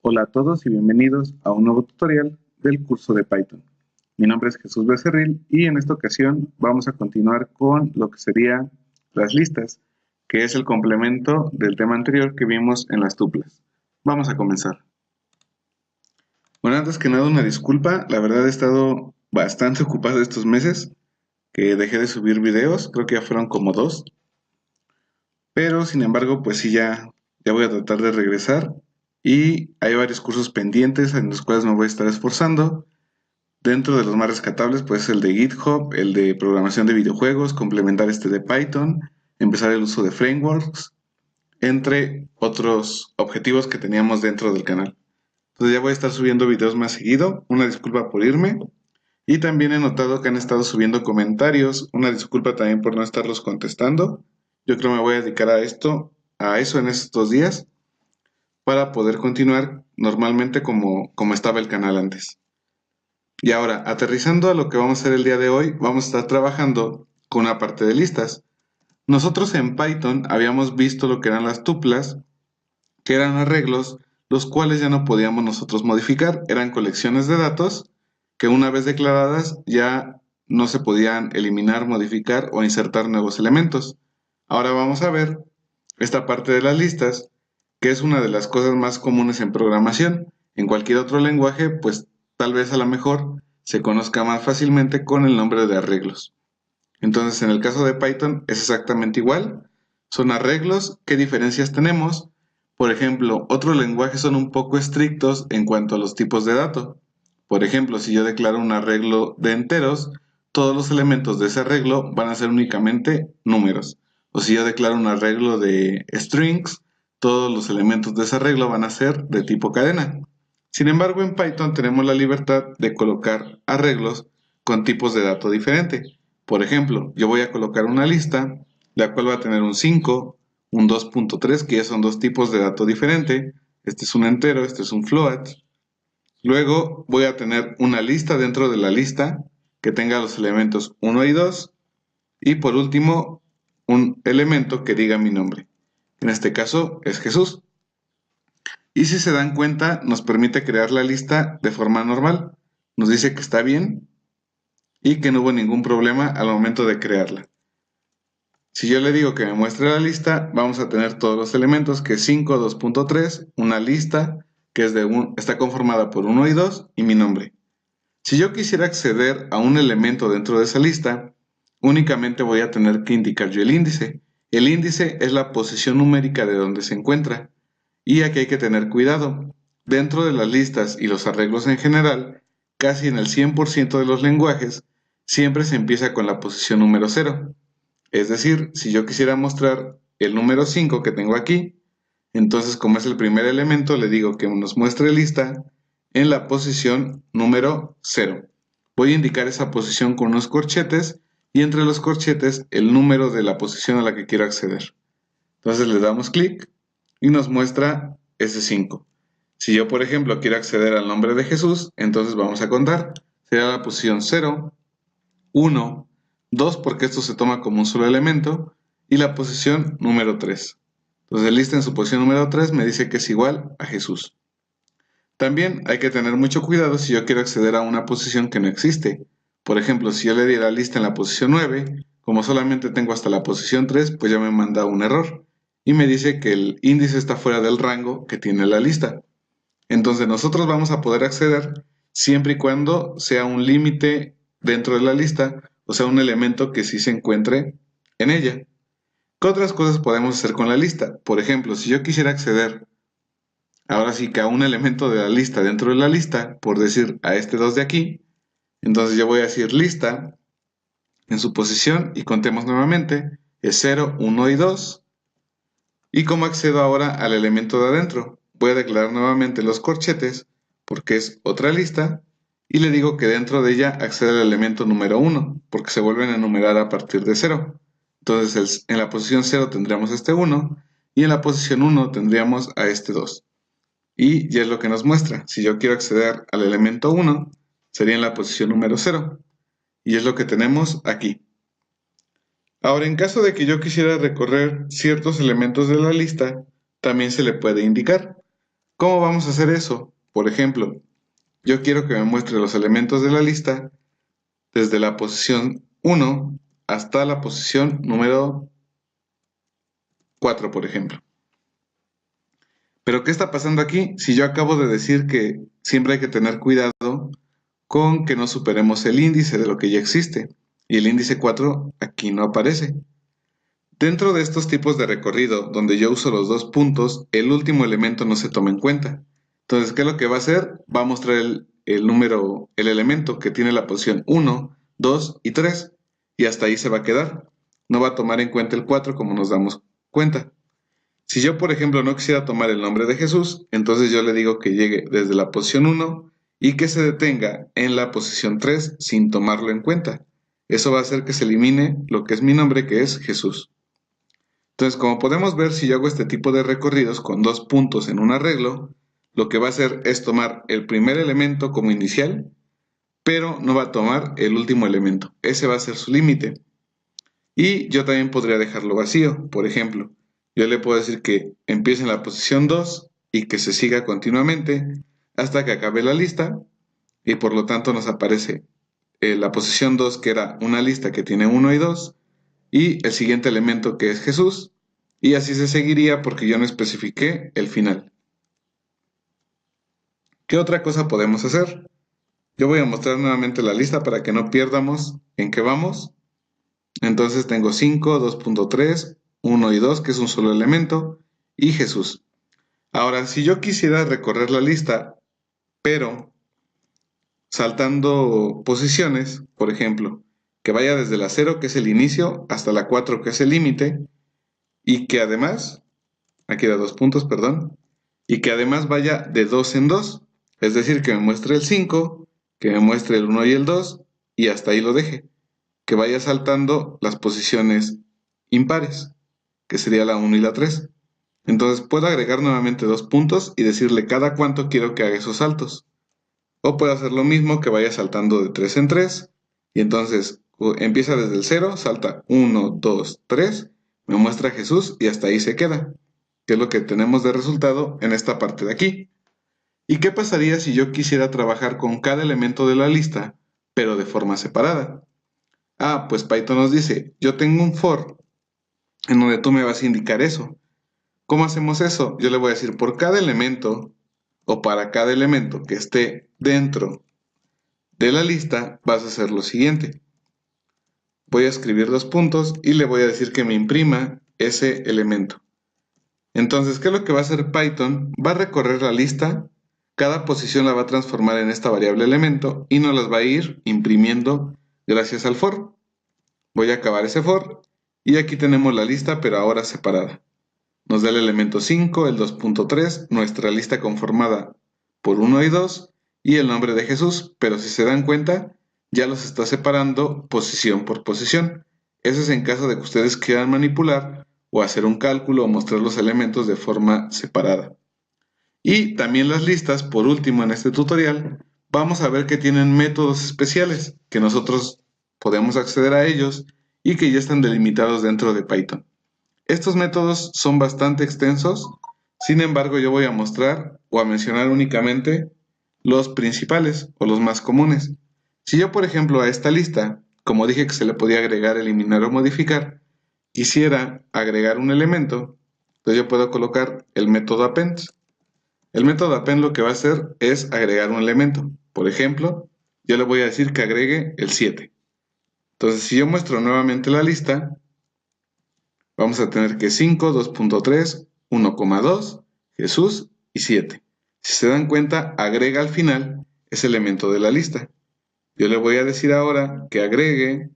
Hola a todos y bienvenidos a un nuevo tutorial del curso de Python. Mi nombre es Jesús Becerril y en esta ocasión vamos a continuar con lo que serían las listas, que es el complemento del tema anterior que vimos en las tuplas. Vamos a comenzar. Bueno, antes que nada una disculpa, la verdad he estado bastante ocupado estos meses, que dejé de subir videos, creo que ya fueron como 2, pero sin embargo pues sí ya voy a tratar de regresar y hay varios cursos pendientes en los cuales me voy a estar esforzando. Dentro de los más rescatables, pues el de GitHub, el de programación de videojuegos, complementar este de Python, empezar el uso de frameworks, entre otros objetivos que teníamos dentro del canal. Entonces ya voy a estar subiendo videos más seguido, una disculpa por irme. Y también he notado que han estado subiendo comentarios, una disculpa también por no estarlos contestando. Yo creo que me voy a dedicar a eso en estos días, para poder continuar normalmente como estaba el canal antes. Y ahora, aterrizando a lo que vamos a hacer el día de hoy, vamos a estar trabajando con una parte de listas. Nosotros en Python habíamos visto lo que eran las tuplas, que eran arreglos, los cuales ya no podíamos nosotros modificar. Eran colecciones de datos que una vez declaradas ya no se podían eliminar, modificar o insertar nuevos elementos. Ahora vamos a ver esta parte de las listas, que es una de las cosas más comunes en programación. En cualquier otro lenguaje, pues tal vez a lo mejor se conozca más fácilmente con el nombre de arreglos. Entonces, en el caso de Python es exactamente igual. Son arreglos. ¿Qué diferencias tenemos? Por ejemplo, otros lenguajes son un poco estrictos en cuanto a los tipos de datos. Por ejemplo, si yo declaro un arreglo de enteros, todos los elementos de ese arreglo van a ser únicamente números. O si yo declaro un arreglo de strings, todos los elementos de ese arreglo van a ser de tipo cadena. Sin embargo, en Python tenemos la libertad de colocar arreglos con tipos de datos diferentes. Por ejemplo, yo voy a colocar una lista, la cual va a tener un 5, un 2.3, que ya son dos tipos de dato diferente. Este es un entero, este es un float. Luego voy a tener una lista dentro de la lista que tenga los elementos 1 y 2. Y por último, un elemento que diga mi nombre. En este caso es Jesús. Y si se dan cuenta, nos permite crear la lista de forma normal. Nos dice que está bien y que no hubo ningún problema al momento de crearla. Si yo le digo que me muestre la lista, vamos a tener todos los elementos, que es 5, 2.3, una lista que está conformada por 1 y 2 y mi nombre. Si yo quisiera acceder a un elemento dentro de esa lista, únicamente voy a tener que indicar yo el índice. El índice es la posición numérica de donde se encuentra. Y aquí hay que tener cuidado. Dentro de las listas y los arreglos en general, casi en el 100% de los lenguajes, siempre se empieza con la posición número 0. Es decir, si yo quisiera mostrar el número 5 que tengo aquí, entonces como es el primer elemento, le digo que nos muestre lista en la posición número 0. Voy a indicar esa posición con unos corchetes y entre los corchetes el número de la posición a la que quiero acceder. Entonces le damos clic y nos muestra ese 5. Si yo, por ejemplo, quiero acceder al nombre de Jesús, entonces vamos a contar. Será la posición 0, 1, 2 porque esto se toma como un solo elemento, y la posición número 3. Entonces el lista en su posición número 3 me dice que es igual a Jesús. También hay que tener mucho cuidado si yo quiero acceder a una posición que no existe. Por ejemplo, si yo le diera lista en la posición 9, como solamente tengo hasta la posición 3, pues ya me manda un error y me dice que el índice está fuera del rango que tiene la lista. Entonces nosotros vamos a poder acceder siempre y cuando sea un límite dentro de la lista, o sea, un elemento que sí se encuentre en ella. ¿Qué otras cosas podemos hacer con la lista? Por ejemplo, si yo quisiera acceder ahora sí que a un elemento de la lista dentro de la lista, por decir a este 2 de aquí, entonces yo voy a decir lista en su posición y contemos nuevamente, es 0, 1 y 2. ¿Y cómo accedo ahora al elemento de adentro? Voy a declarar nuevamente los corchetes porque es otra lista y le digo que dentro de ella accede al elemento número 1 porque se vuelven a enumerar a partir de 0. Entonces en la posición 0 tendríamos este 1 y en la posición 1 tendríamos a este 2. Y ya es lo que nos muestra. Si yo quiero acceder al elemento 1, sería en la posición número 0. Y es lo que tenemos aquí. Ahora, en caso de que yo quisiera recorrer ciertos elementos de la lista, también se le puede indicar. ¿Cómo vamos a hacer eso? Por ejemplo, yo quiero que me muestre los elementos de la lista desde la posición 1 hasta la posición número 4, por ejemplo. Pero ¿qué está pasando aquí? Si yo acabo de decir que siempre hay que tener cuidado con que no superemos el índice de lo que ya existe. Y el índice 4 aquí no aparece. Dentro de estos tipos de recorrido, donde yo uso los dos puntos, el último elemento no se toma en cuenta. Entonces, ¿qué es lo que va a hacer? Va a mostrar el elemento que tiene la posición 1, 2 y 3. Y hasta ahí se va a quedar. No va a tomar en cuenta el 4 como nos damos cuenta. Si yo, por ejemplo, no quisiera tomar el nombre de Jesús, entonces yo le digo que llegue desde la posición 1 y que se detenga en la posición 3 sin tomarlo en cuenta. Eso va a hacer que se elimine lo que es mi nombre, que es Jesús. Entonces, como podemos ver, si yo hago este tipo de recorridos con dos puntos en un arreglo, lo que va a hacer es tomar el primer elemento como inicial, pero no va a tomar el último elemento. Ese va a ser su límite. Y yo también podría dejarlo vacío. Por ejemplo, yo le puedo decir que empiece en la posición 2 y que se siga continuamente hasta que acabe la lista, y por lo tanto nos aparece la posición 2, que era una lista que tiene 1 y 2, y el siguiente elemento, que es Jesús, y así se seguiría porque yo no especifiqué el final. ¿Qué otra cosa podemos hacer? Yo voy a mostrar nuevamente la lista para que no pierdamos en qué vamos. Entonces tengo 5, 2.3, 1 y 2, que es un solo elemento, y Jesús. Ahora, si yo quisiera recorrer la lista, pero saltando posiciones, por ejemplo, que vaya desde la 0, que es el inicio, hasta la 4, que es el límite, y que además, aquí da 2 puntos, perdón, y que además vaya de 2 en 2, es decir, que me muestre el 5, que me muestre el 1 y el 2, y hasta ahí lo deje, que vaya saltando las posiciones impares, que sería la 1 y la 3. Entonces puedo agregar nuevamente 2 puntos y decirle cada cuánto quiero que haga esos saltos. O puedo hacer lo mismo, que vaya saltando de 3 en 3, y entonces empieza desde el 0, salta 1, 2, 3, me muestra Jesús y hasta ahí se queda, que es lo que tenemos de resultado en esta parte de aquí. ¿Y qué pasaría si yo quisiera trabajar con cada elemento de la lista, pero de forma separada? Ah, pues Python nos dice, yo tengo un for en donde tú me vas a indicar eso. ¿Cómo hacemos eso? Yo le voy a decir, por cada elemento o para cada elemento que esté dentro de la lista, vas a hacer lo siguiente. Voy a escribir 2 puntos y le voy a decir que me imprima ese elemento. Entonces, ¿qué es lo que va a hacer Python? Va a recorrer la lista, cada posición la va a transformar en esta variable elemento y nos las va a ir imprimiendo gracias al for. Voy a acabar ese for y aquí tenemos la lista, pero ahora separada. Nos da el elemento 5, el 2.3, nuestra lista conformada por 1 y 2 y el nombre de Jesús, pero si se dan cuenta, ya los está separando posición por posición. Eso es en caso de que ustedes quieran manipular o hacer un cálculo o mostrar los elementos de forma separada. Y también las listas, por último en este tutorial, vamos a ver que tienen métodos especiales que nosotros podemos acceder a ellos y que ya están delimitados dentro de Python. Estos métodos son bastante extensos, sin embargo yo voy a mostrar o a mencionar únicamente los principales o los más comunes. Si yo, por ejemplo, a esta lista, como dije que se le podía agregar, eliminar o modificar, quisiera agregar un elemento, entonces yo puedo colocar el método append. El método append lo que va a hacer es agregar un elemento. Por ejemplo, yo le voy a decir que agregue el 7. Entonces, si yo muestro nuevamente la lista, vamos a tener que 5, 2.3, 1,2, Jesús y 7. Si se dan cuenta, agrega al final ese elemento de la lista. Yo le voy a decir ahora que agregue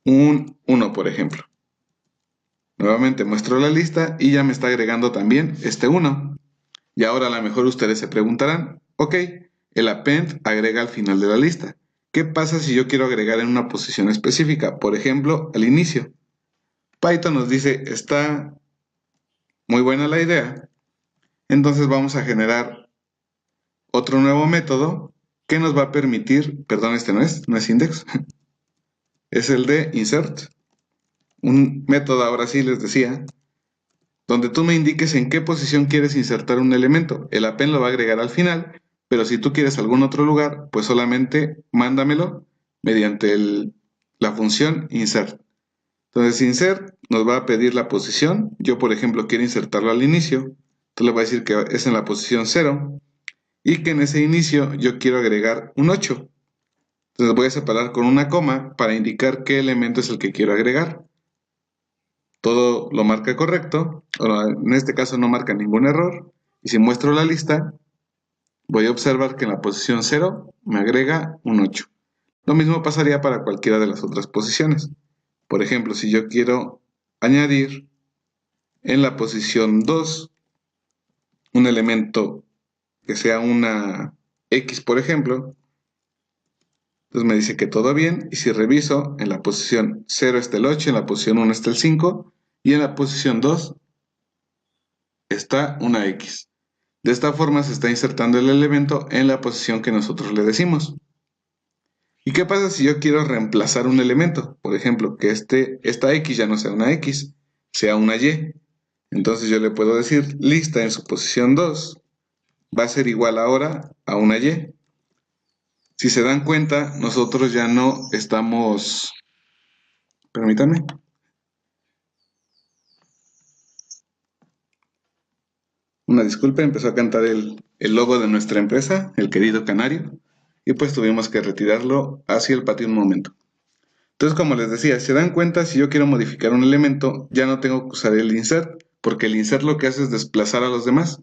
un 1, por ejemplo. Nuevamente muestro la lista y ya me está agregando también este 1. Y ahora a lo mejor ustedes se preguntarán, ok, el append agrega al final de la lista. ¿Qué pasa si yo quiero agregar en una posición específica? Por ejemplo, al inicio. Python nos dice, está muy buena la idea. Entonces vamos a generar otro nuevo método que nos va a permitir, perdón, este no es index, es el de insert. Un método, ahora sí les decía, donde tú me indiques en qué posición quieres insertar un elemento. El append lo va a agregar al final, pero si tú quieres algún otro lugar, pues solamente mándamelo mediante la función insert. Entonces insert nos va a pedir la posición. Yo, por ejemplo, quiero insertarlo al inicio. Entonces le voy a decir que es en la posición 0 y que en ese inicio yo quiero agregar un 8. Entonces voy a separar con una coma para indicar qué elemento es el que quiero agregar. Todo lo marca correcto, en este caso no marca ningún error, y si muestro la lista, voy a observar que en la posición 0 me agrega un 8. Lo mismo pasaría para cualquiera de las otras posiciones. Por ejemplo, si yo quiero añadir en la posición 2 un elemento que sea una X, por ejemplo, entonces me dice que todo bien, y si reviso, en la posición 0 está el 8, en la posición 1 está el 5, y en la posición 2 está una X. De esta forma se está insertando el elemento en la posición que nosotros le decimos. ¿Y qué pasa si yo quiero reemplazar un elemento? Por ejemplo, que esta X ya no sea una X, sea una Y. Entonces yo le puedo decir lista en su posición 2 va a ser igual ahora a una Y. Si se dan cuenta, nosotros ya no estamos... Permítanme. Una disculpa, empezó a cantar el logo de nuestra empresa, el querido canario, y pues tuvimos que retirarlo hacia el patio un momento. Entonces, como les decía, si se dan cuenta, si yo quiero modificar un elemento, ya no tengo que usar el insert, porque el insert lo que hace es desplazar a los demás.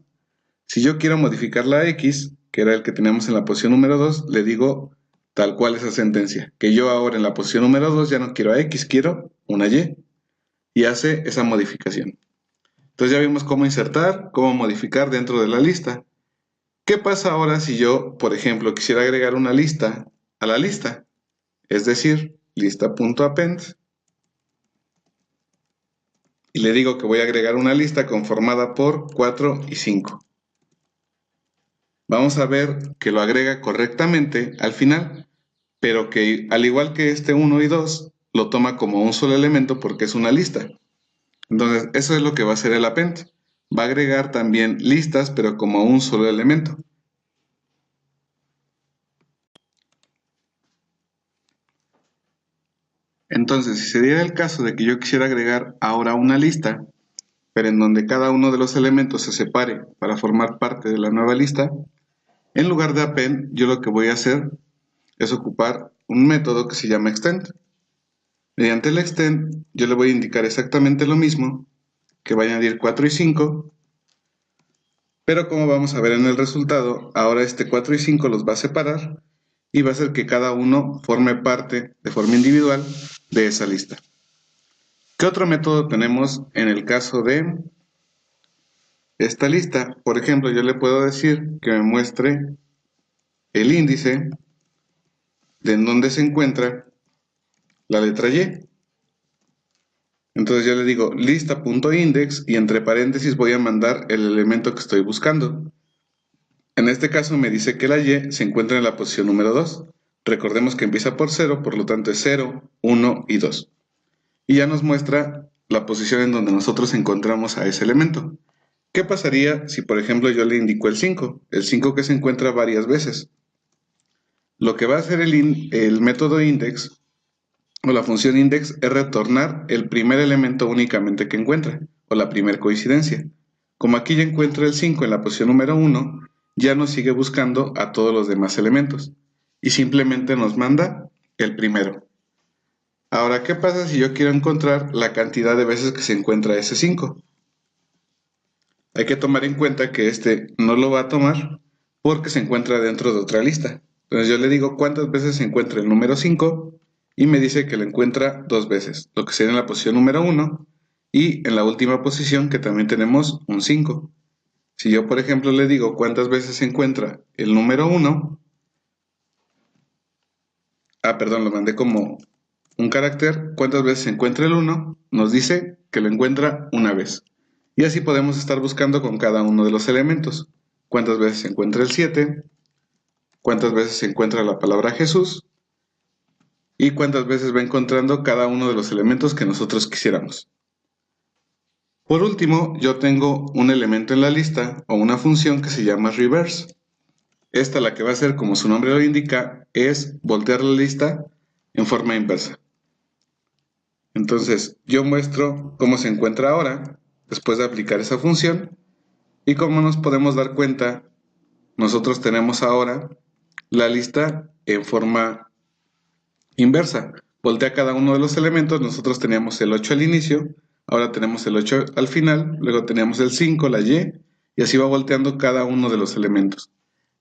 Si yo quiero modificar la X, que era el que teníamos en la posición número 2, le digo tal cual esa sentencia, que yo ahora en la posición número 2 ya no quiero a X, quiero una y hace esa modificación. Entonces ya vimos cómo insertar, cómo modificar dentro de la lista. ¿Qué pasa ahora si yo, por ejemplo, quisiera agregar una lista a la lista? Es decir, lista.append, y le digo que voy a agregar una lista conformada por 4 y 5. Vamos a ver que lo agrega correctamente al final, pero que al igual que este 1 y 2, lo toma como un solo elemento porque es una lista. Entonces, eso es lo que va a hacer el append. Va a agregar también listas, pero como un solo elemento. Entonces, si se diera el caso de que yo quisiera agregar ahora una lista, pero en donde cada uno de los elementos se separe para formar parte de la nueva lista, en lugar de append, yo lo que voy a hacer es ocupar un método que se llama extend. Mediante el extend, yo le voy a indicar exactamente lo mismo, que va a añadir 4 y 5, pero como vamos a ver en el resultado, ahora este 4 y 5 los va a separar y va a hacer que cada uno forme parte de forma individual de esa lista. ¿Qué otro método tenemos en el caso de esta lista? Por ejemplo, yo le puedo decir que me muestre el índice de en donde se encuentra la letra Y. Entonces yo le digo lista.index y entre paréntesis voy a mandar el elemento que estoy buscando. En este caso me dice que la Y se encuentra en la posición número 2. Recordemos que empieza por 0, por lo tanto es 0, 1 y 2. Y ya nos muestra la posición en donde nosotros encontramos a ese elemento. ¿Qué pasaría si, por ejemplo, yo le indico el 5? El 5 que se encuentra varias veces. Lo que va a hacer el método index o la función index es retornar el primer elemento únicamente que encuentra, o la primera coincidencia. Como aquí ya encuentra el 5 en la posición número 1, ya nos sigue buscando a todos los demás elementos y simplemente nos manda el primero. Ahora, ¿qué pasa si yo quiero encontrar la cantidad de veces que se encuentra ese 5? Hay que tomar en cuenta que este no lo va a tomar porque se encuentra dentro de otra lista. Entonces yo le digo cuántas veces se encuentra el número 5 y me dice que lo encuentra 2 veces, lo que sería en la posición número 1 y en la última posición que también tenemos un 5. Si yo, por ejemplo, le digo cuántas veces se encuentra el número 1, perdón, lo mandé como un carácter, cuántas veces se encuentra el 1, nos dice que lo encuentra una vez. Y así podemos estar buscando con cada uno de los elementos. Cuántas veces se encuentra el 7, cuántas veces se encuentra la palabra Jesús y cuántas veces va encontrando cada uno de los elementos que nosotros quisiéramos. Por último, yo tengo un elemento en la lista o una función que se llama reverse. Esta, la que va a hacer, como su nombre lo indica, es voltear la lista en forma inversa. Entonces, yo muestro cómo se encuentra ahora, después de aplicar esa función, y como nos podemos dar cuenta, nosotros tenemos ahora la lista en forma inversa. Voltea cada uno de los elementos, nosotros teníamos el 8 al inicio, ahora tenemos el 8 al final, luego teníamos el 5, la Y, y así va volteando cada uno de los elementos.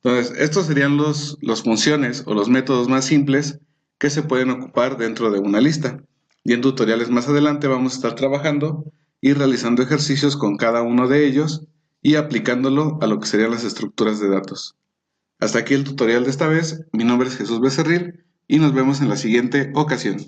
Entonces, estos serían los funciones o los métodos más simples que se pueden ocupar dentro de una lista. Y en tutoriales más adelante vamos a estar trabajando y realizando ejercicios con cada uno de ellos y aplicándolo a lo que serían las estructuras de datos. Hasta aquí el tutorial de esta vez. Mi nombre es Jesús Becerril y nos vemos en la siguiente ocasión.